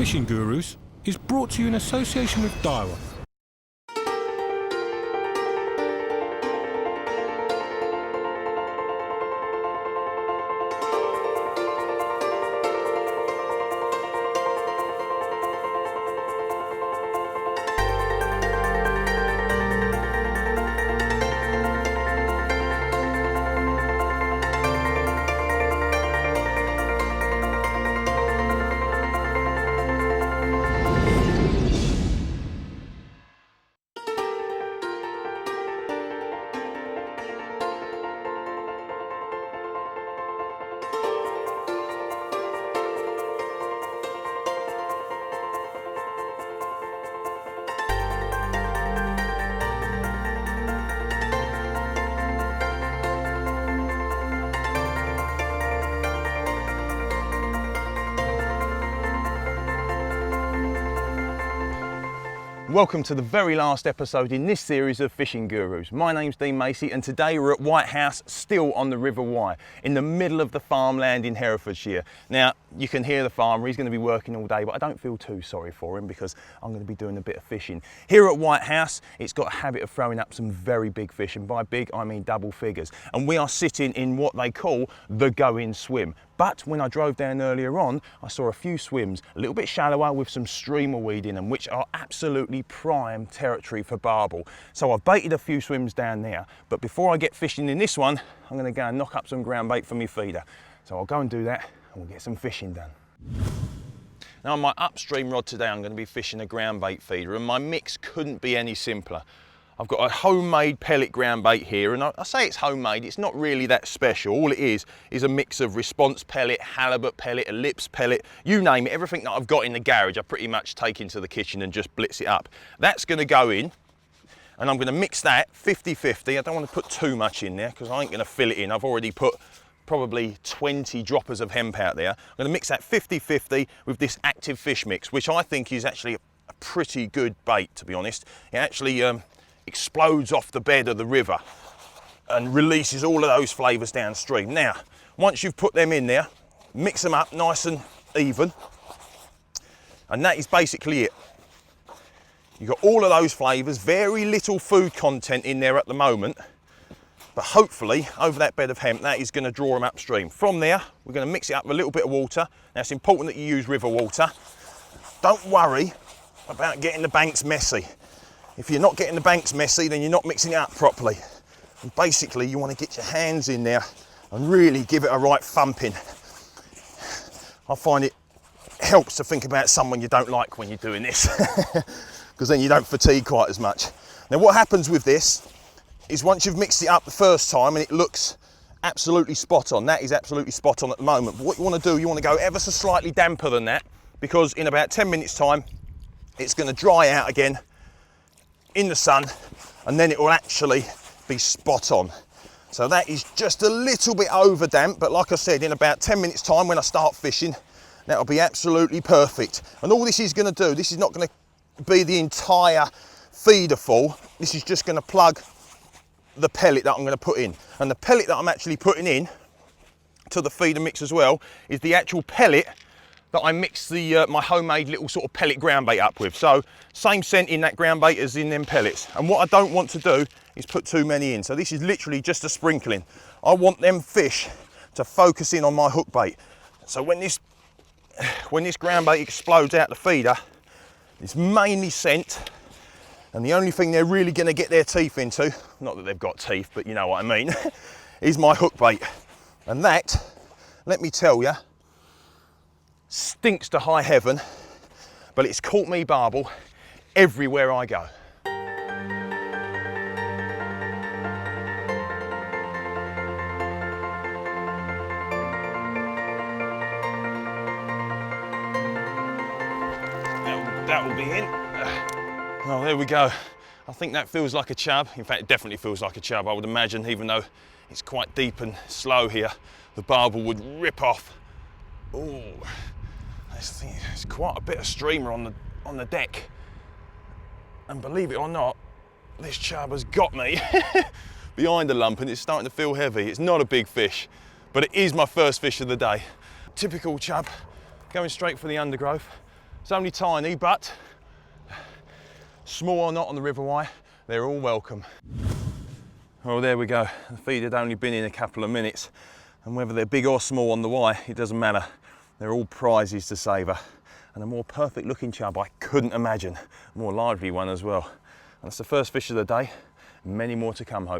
Fishing Gurus is brought to you in association with Daiwa. Welcome to the very last episode in this series of Fishing Gurus. My name's Dean Macey and today we're at White House, still on the River Wye, in the middle of the farmland in Herefordshire. Now, you can hear the farmer, he's going to be working all day, but I don't feel too sorry for him because I'm going to be doing a bit of fishing. Here at White House, it's got a habit of throwing up some very big fish, and by big I mean double figures. And we are sitting in what they call the go-in swim. But when I drove down earlier on, I saw a few swims, a little bit shallower with some streamer weed in them, which are absolutely prime territory for barbel. So I've baited a few swims down there, but before I get fishing in this one, I'm going to go and knock up some ground bait for my feeder. So I'll go and do that and we'll get some fishing done. Now on my upstream rod today, I'm going to be fishing a ground bait feeder, and my mix couldn't be any simpler. I've got a homemade pellet ground bait here, and I say it's homemade, it's not really that special. All it is a mix of response pellet, halibut pellet, ellipse pellet, you name it. Everything that I've got in the garage I pretty much take into the kitchen and just blitz it up. That's going to go in, and I'm going to mix that 50-50. I don't want to put too much in there because I ain't going to fill it in. I've already put probably 20 droppers of hemp out there. I'm going to mix that 50-50 with this active fish mix, which I think is actually a pretty good bait, to be honest. It actually explodes off the bed of the river and releases all of those flavours downstream. Now, once you've put them in there, mix them up nice and even, and that is basically it. You've got all of those flavours, very little food content in there at the moment, but hopefully over that bed of hemp that is going to draw them upstream. From there, we're going to mix it up with a little bit of water. Now, it's important that you use river water. Don't worry about getting the banks messy. If you're not getting the banks messy, then you're not mixing it up properly. And basically, you want to get your hands in there and really give it a right thumping. I find it helps to think about someone you don't like when you're doing this, because then you don't fatigue quite as much. Now, what happens with this is once you've mixed it up the first time and it looks absolutely spot on, that is absolutely spot on at the moment. But what you want to do, you want to go ever so slightly damper than that, because in about 10 minutes time, it's going to dry out again in the sun, and then it will actually be spot on. So that is just a little bit over damp, but like I said, in about 10 minutes time when I start fishing, that'll be absolutely perfect. And all this is going to do, this is not going to be the entire feeder full, this is just going to plug the pellet that I'm going to put in. And the pellet that I'm actually putting in to the feeder mix as well is the actual pellet that I mix the my homemade little sort of pellet ground bait up with. So same scent in that ground bait as in them pellets. And what I don't want to do is put too many in. So this is literally just a sprinkling. I want them fish to focus in on my hook bait. So when this ground bait explodes out the feeder, it's mainly scent, and the only thing they're really going to get their teeth into, not that they've got teeth, but you know what I mean, is my hook bait. And that, let me tell you, stinks to high heaven, but it's caught me barbel everywhere I go. That will be in. Oh, there we go. I think that feels like a chub. In fact, it definitely feels like a chub. I would imagine, even though it's quite deep and slow here, the barbel would rip off. Oh, there's quite a bit of streamer on the deck. And believe it or not, this chub has got me behind the lump and it's starting to feel heavy. It's not a big fish, but it is my first fish of the day. Typical chub, going straight for the undergrowth. It's only tiny, but small or not on the River Wye, they're all welcome. Well, there we go. The feed had only been in a couple of minutes, and whether they're big or small on the Wye, it doesn't matter. They're all prizes to savour. And a more perfect looking chub I couldn't imagine. A more lively one as well. And that's the first fish of the day. Many more to come, hopefully.